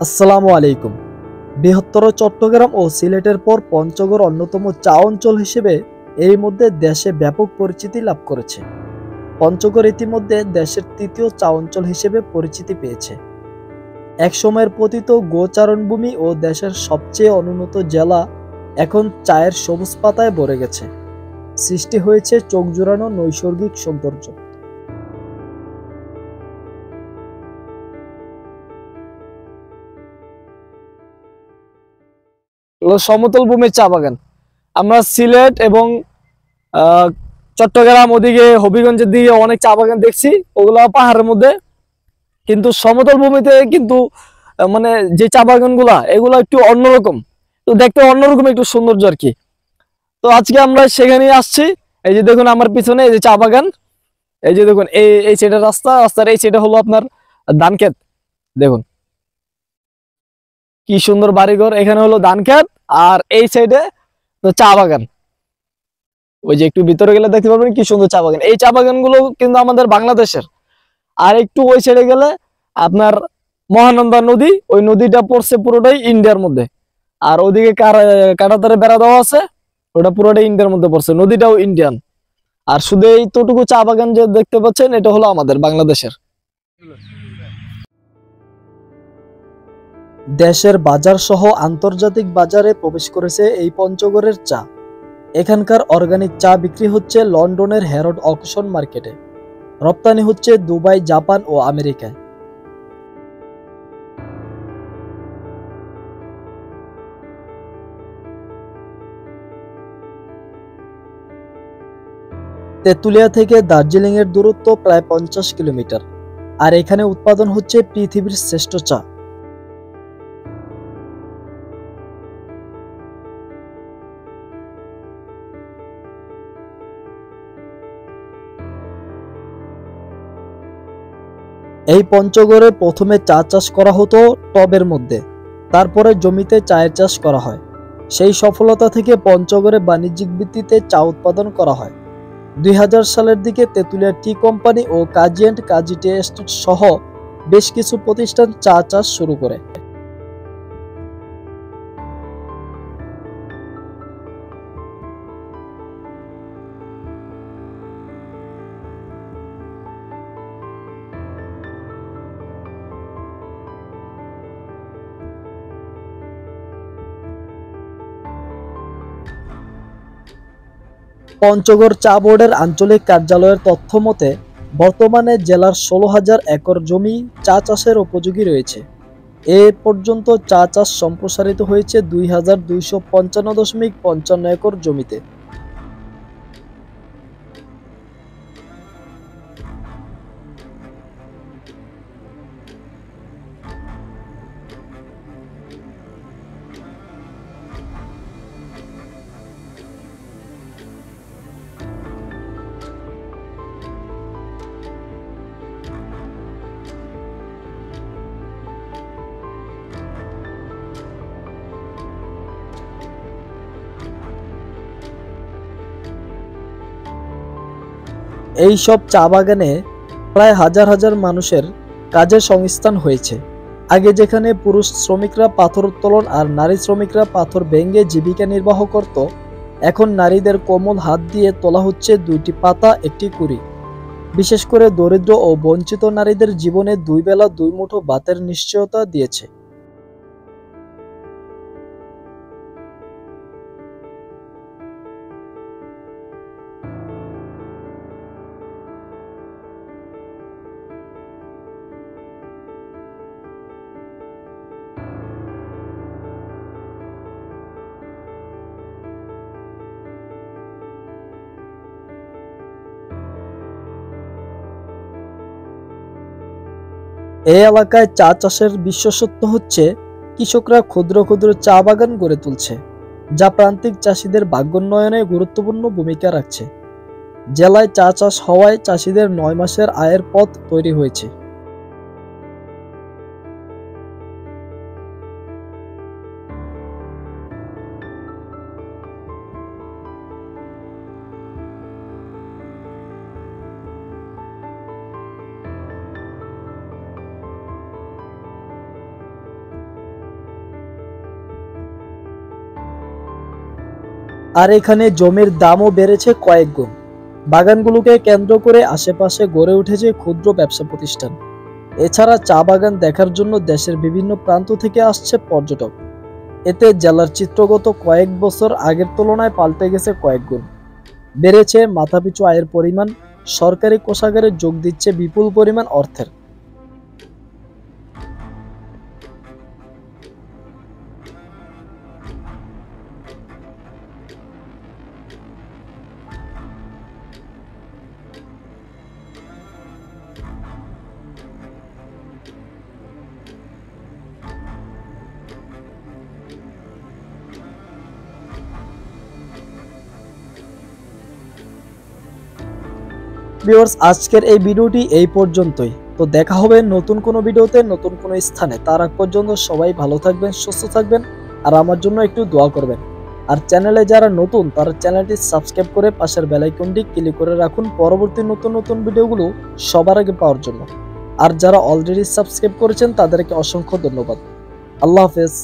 আসসালামু আলাইকুম। বৃহত্তর চট্টগ্রাম ও সিলেটের পর পঞ্চগড় অন্যতম চা অঞ্চল হিসেবে এর মধ্যে দেশে ব্যাপক পরিচিতি লাভ করেছে। পঞ্চগড় ইতিমধ্যে দেশের তৃতীয় চা অঞ্চল হিসেবে পরিচিতি পেয়েছে। একসময়ের পতিত গোচারণভূমি ও দেশের সবচেয়ে অনুন্নত জেলা এখন চায়ের সবুজ পাতায় ভরে গেছে। সৃষ্টি হয়েছে চোখ জুড়ানো নৈসর্গিক সৌন্দর্য। হলো সমতল ভূমির চা বাগান। আমরা সিলেট এবং আহ, চট্টগ্রাম ওদিকে হবিগঞ্জের দিকে অনেক চা বাগান দেখছি, ওগুলো পাহাড়ের মধ্যে। কিন্তু সমতল ভূমিতে কিন্তু মানে যে চা বাগান গুলা এগুলো একটু অন্যরকম, তো দেখতে অন্যরকম একটু সৌন্দর্য আর কি। তো আজকে আমরা সেখানেই আসছি। এই যে দেখুন আমার পিছনে এই যে চা বাগান, এই যে দেখুন এই এই সাইডের রাস্তার এই সাইডে হলো আপনার ধান ক্ষেত। দেখুন কি সুন্দর বাড়িঘর, এখানে হলো ধান ক্ষেত, আর এই সাইডে চা বাগান। ওই যে একটু ভিতরে গেলে দেখতে পাবেন কি সুন্দর চা বাগান। এই চা বাগান গুলো কিন্তু আমাদের বাংলাদেশের। আর একটু ওই সাইডে গেলে আপনার মহানন্দা নদী, ওই নদীটা পড়ছে পুরোটাই ইন্ডিয়ার মধ্যে। আর ওদিকে কাঁটাতারে বেড়া দেওয়া আছে, ওটা পুরোটাই ইন্ডিয়ার মধ্যে পড়ছে, নদীটাও ইন্ডিয়ান। আর শুধু এইটুকু চা বাগান যে দেখতে পাচ্ছেন এটা হলো আমাদের বাংলাদেশের। দেশের বাজার সহ আন্তর্জাতিক বাজারে প্রবেশ করেছে এই পঞ্চগড়ের চা। এখানকার অর্গানিক চা বিক্রি হচ্ছে লন্ডনের হ্যারড অকশন মার্কেটে। রপ্তানি হচ্ছে দুবাই, জাপান ও আমেরিকায়। তেঁতুলিয়া থেকে দার্জিলিং এর দূরত্ব প্রায় 50 কিলোমিটার। আর এখানে উৎপাদন হচ্ছে পৃথিবীর শ্রেষ্ঠ চা। এই পঞ্চগড়ে প্রথমে চা চাষ করা হতো টবের মধ্যে, তারপরে জমিতে চায়ের চাষ করা হয়। সেই সফলতা থেকে পঞ্চগড়ে বাণিজ্যিক ভিত্তিতে চা উৎপাদন করা হয়। 2000 সালের দিকে তেঁতুলিয়া টি কোম্পানি ও Kazi and Kazi tea estate সহ বেশ কিছু প্রতিষ্ঠান চা চাষ শুরু করে। পঞ্চগড় চা বোর্ডের আঞ্চলিক কার্যালয়ের তথ্য মতে বর্তমানে জেলার 16,000 একর জমি চা চাষের উপযোগী রয়েছে। এ পর্যন্ত চা চাষ সম্প্রসারিত হয়েছে 2,255.55 একর জমিতে। এই সব চা বাগানে প্রায় হাজার হাজার মানুষের কাজের সংস্থান হয়েছে। আগে যেখানে পুরুষ শ্রমিকরা পাথর উত্তোলন আর নারী শ্রমিকরা পাথর ভেঙে জীবিকা নির্বাহ করত, এখন নারীদের কোমল হাত দিয়ে তোলা হচ্ছে 2টি পাতা, একটি কুড়ি। বিশেষ করে দরিদ্র ও বঞ্চিত নারীদের জীবনে 2 বেলা 2 মুঠো ভাতের নিশ্চয়তা দিয়েছে। এই এলাকায় চা চাষের বিশেষত্ব হচ্ছে কৃষকরা ক্ষুদ্র ক্ষুদ্র চা বাগান গড়ে তুলছে, যা প্রান্তিক চাষিদের ভাগ্যোন্নয়নে গুরুত্বপূর্ণ ভূমিকা রাখছে। জেলায় চা চাষ হওয়ায় চাষিদের 9 মাসের আয়ের পথ তৈরি হয়েছে। আর এখানে জমির দামও বেড়েছে কয়েক গুণ। বাগানগুলোকে কেন্দ্র করে আশেপাশে গড়ে উঠেছে ক্ষুদ্র ব্যবসা প্রতিষ্ঠান। এছাড়া চা বাগান দেখার জন্য দেশের বিভিন্ন প্রান্ত থেকে আসছে পর্যটক। এতে জেলার চিত্রগত কয়েক বছর আগের তুলনায় পাল্টে গেছে কয়েক গুণ। বেড়েছে মাথাপিছু আয়ের পরিমাণ, সরকারি কোষাগারে যোগ দিচ্ছে বিপুল পরিমাণ অর্থের। ভিউয়ার্স, আজকের এই ভিডিওটি এই পর্যন্তই। তো দেখা হবে নতুন কোনো ভিডিওতে, নতুন কোনো স্থানে। তার আগ পর্যন্ত সবাই ভালো থাকবেন, সুস্থ থাকবেন, আর আমার জন্য একটু দোয়া করবেন। আর চ্যানেলে যারা নতুন তারা চ্যানেলটি সাবস্ক্রাইব করে পাশের বেল আইকনটি ক্লিক করে রাখুন পরবর্তী নতুন নতুন ভিডিওগুলো সবার আগে পাওয়ার জন্য। আর যারা অলরেডি সাবস্ক্রাইব করেছেন তাদেরকে অসংখ্য ধন্যবাদ। আল্লাহ হাফেজ।